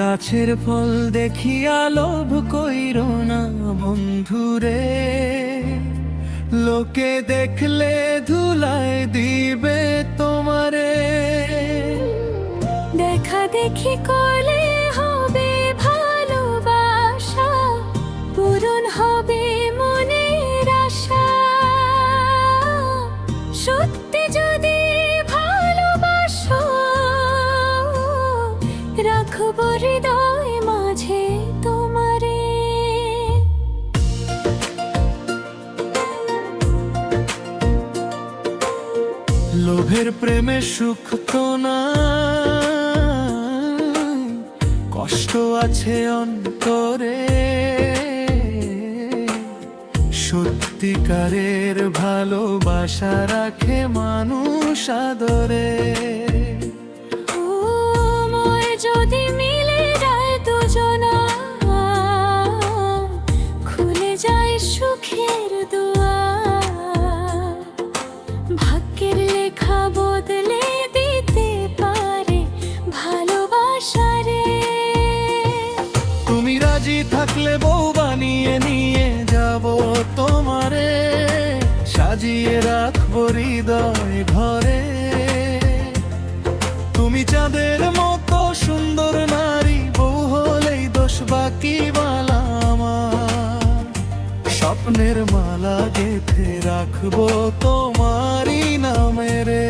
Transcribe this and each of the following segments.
গাছের ফল দেখিয়া লোভ কইরো না বন্ধুরে, লোকে দেখলে ধুলায় দিবে তোমারে। দেখা দেখি করলে হবে ভালোবাসা, পূরণ হবে মনের আশা। সত্যি যদি ভালোবাসো, রাখবো হৃদয় মাঝে তোমারে। লোভের প্রেমে সুখ তো নাই, কষ্ট আছে অন্তরে। সত্যিকারের ভালোবাসা রাখে মানুষ আদরে। যদি মিলে যায় দুজনা, খুলে যায় সুখের দুয়ার। ভাগ্যের লেখা বদলে দিতে পারে ভালোবাসারে। তুমি রাজি থাকলে বউ বানিয়ে নিয়ে যাব তোমারে, সাজিয়ে রাখবো হৃদয় ঘরে। তুমি চাঁদের মতো সুন্দর নারী, বউ হলেই দোষ বাকি বালা আমার। স্বপ্নের মালা গেঁথে রাখবো তোমারই নামে রে।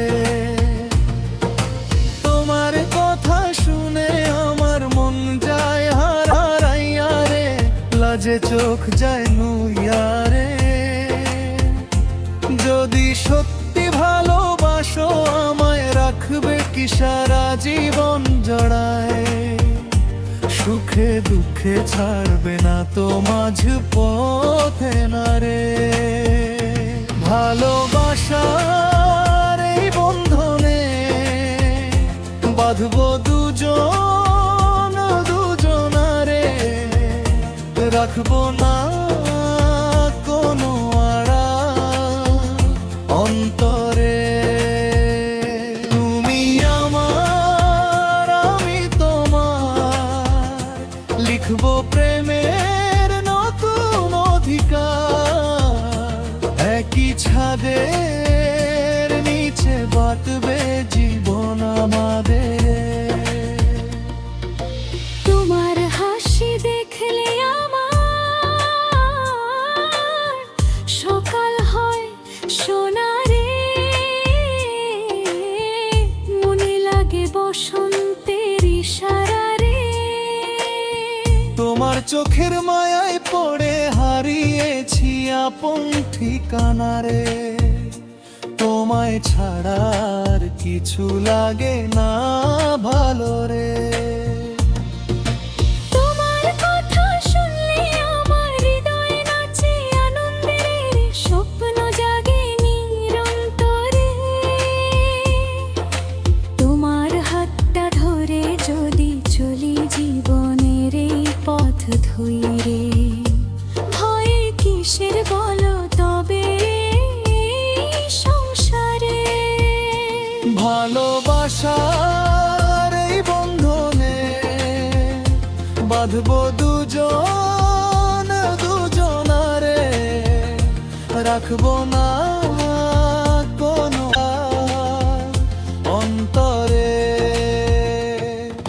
তোমার কথা শুনে আমার মন যায় হারাইয়া রে, লাজে চোখ যায় নুইয়া রে। যদি সত্যি ভালোবাসো আমায়, রাখবে কি সারা জীবন জড়ায়। সুখে দুঃখে ছাড়বে না তো মাঝ পথে না রে। ভালোবাসার এই বন্ধনে বাঁধবো দুজন দুজনারে, রাখবো না কোনো আড়াল অন্তরে। তুমি আমার, আমি তোমার, লিখবো প্রেমের নতুন অধিকার। একই ছাদের নিচে বাঁটবে জীবন আমাদের। তোমার হাসি দেখলে আমার সকাল হয় সোনারে। মনে লাগে বসন্তের ইশারা রে। তোমার চোখের মায়ায় পড়ে হারিয়েছি আপন ঠিকানা রে। তোমায় ছাড়ার কিছু লাগে না ভালো রে। তোমার কথা শুনলে আমার হৃদয় নাচে আনন্দের, স্বপ্ন জাগে নিরন্তরে। তোমার হাতটা ধরে যদি চলি জীবনের এই পথ ধরে, ভয় কিসের বলো তবে সংসারে। ভালোবাসার এই বন্ধনে বাঁধবো দুজন দুজনারে, রাখবো না কোনো অন্তরে।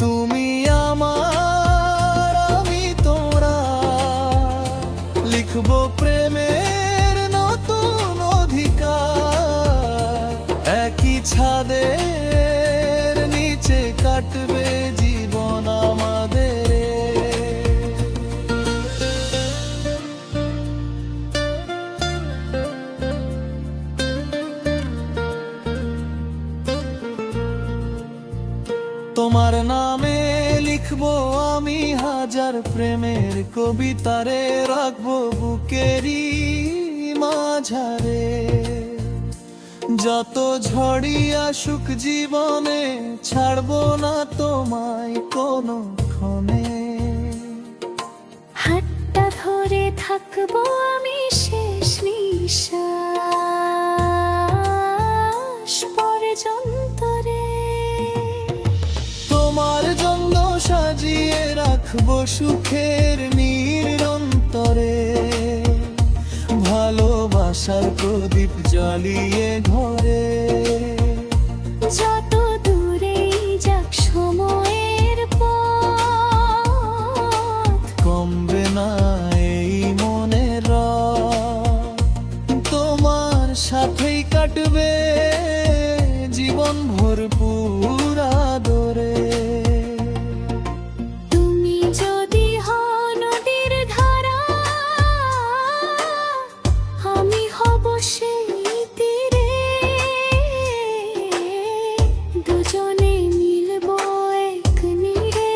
তুমি আমার, আমি তোরা, লিখবো প্রেমের নতুন অধিকার। একই ছাদের নিচে কাটবে জীবন আমাদের। তোমার নামে লিখবো আমি হাজার প্রেমের কবিতারে, রাখবো বুকেরই মাঝারে। যত ঝড়ি আসুক জীবনে, ছাড়বো না তোমায় কোনো ক্ষণে। হাতটা ধরে থাকবো আমি শেষ নিঃশ্বাস পর্যন্ত রে। তোমার জন্য সাজিয়ে রাখবো সুখের নিরন্তরে, ভালোবাসার প্রদীপ জ্বালিয়ে ঘরে। যত দূরেই যাক সময়ের পথ, কমবে না এই মনের রঙ, তোমার সাথেই কাটবে জীবন ভরপুর আদরে। তুমি যদি হও নদীর ধারা, আমি হব সেই তীরে। দুজনে মিলব এক নীড়ে।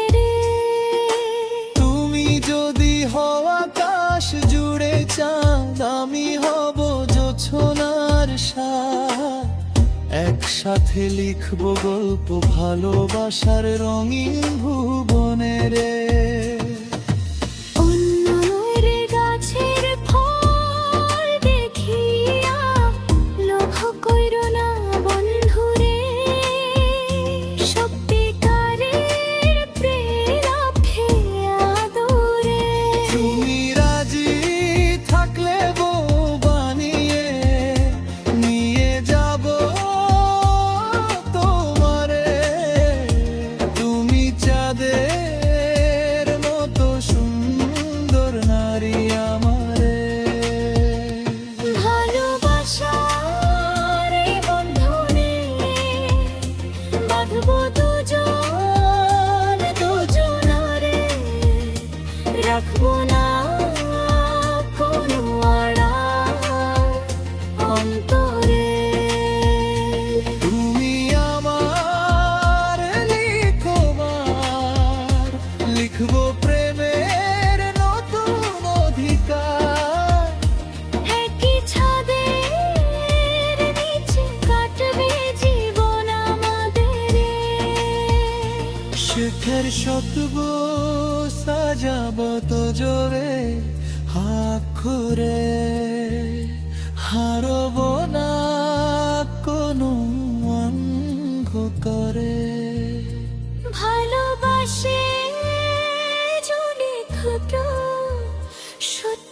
তুমি যদি হও আকাশ জুড়ে চাঁদ, আমি হব জোছনার সাথ। একসাথে লিখবো গল্প ভালোবাসার রঙিন ভুবনে রে। অন্য নইরে গাছের ফল দেখিয়া লোভ কইরো না বন্ধুরে। সত্যিকারের প্রেরাভে আদরে। তুমি রাজি থাকলে বউ বানিয়ে নিয়ে যাব তোমারে। তুমি চাঁদের মতো সুন্দর নারী আমারে। ভালোবাসার এই বন্ধনে বাঁধবো দুজন দুজনারে। রাখবো না কোনো আড়াল অন্তরে। তুমি আমার লিখবার, লিখবো প্রেমের নতুন অধিকার। একই ছাদের নিচে কাটবে জীবন আমাদের। সুখের শতব সাজাবো তো জোরে হাক্ষরে। হারব না কোনো অন্ধকারে। ভালোবাসে যদি ক্ষুদ্র সত্য